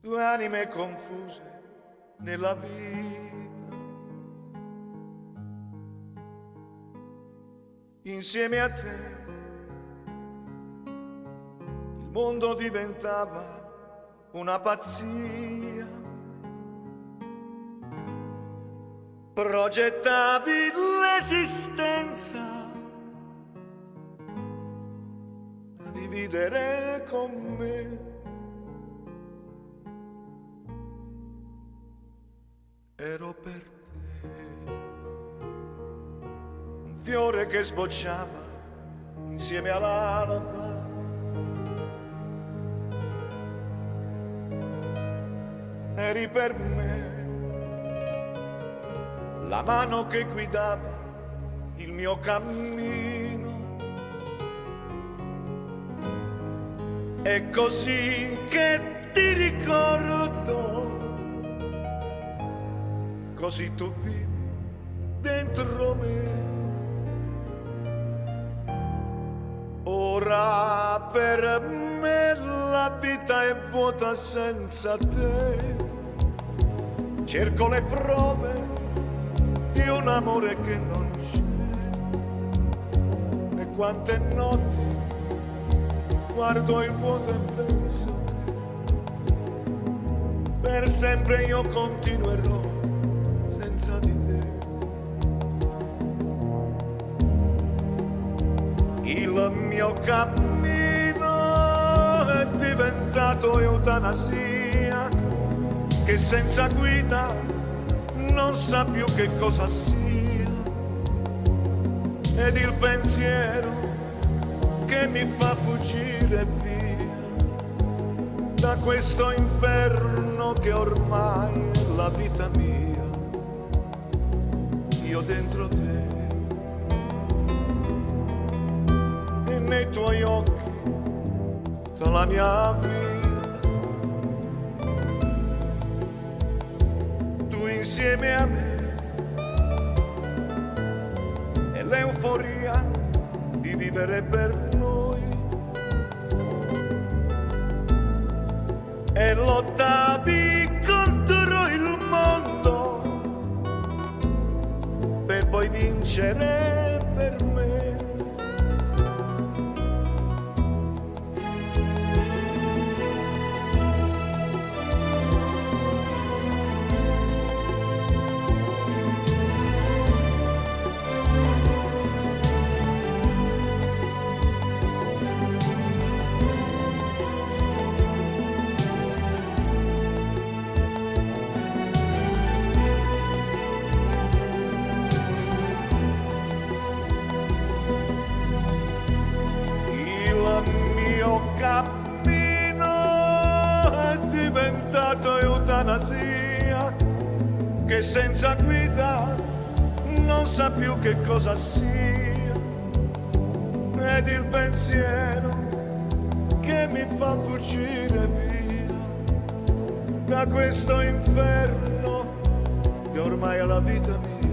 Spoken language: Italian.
due anime confuse nella vita. Insieme a te il mondo diventava una pazzia. Progettavi l'esistenza da dividere con me. Ero per te un fiore che sbocciava insieme all'alba. Eri per me la mano che guidava il mio cammino. È così che ti ricordo, così tu vivi dentro me. Ora per me la vita è vuota senza te. Cerco le prove di un amore che non c'è. E quante notti guardo il vuoto e penso, per sempre io continuerò senza di te. Il mio cammino è diventato eutanasia, che senza guida non sa più che cosa sia. Ed il pensiero che mi fa fuggire via da questo inferno che ormai è la vita mia. Io dentro te e nei tuoi occhi tutta la mia vita. Tu insieme a me e l'euforia di vivere per noi. E lottavi contro il mondo per poi vincere per me. Cammino è diventato eutanasia, che senza guida non sa più che cosa sia. Ed il pensiero che mi fa fuggire via da questo inferno che ormai è la vita mia.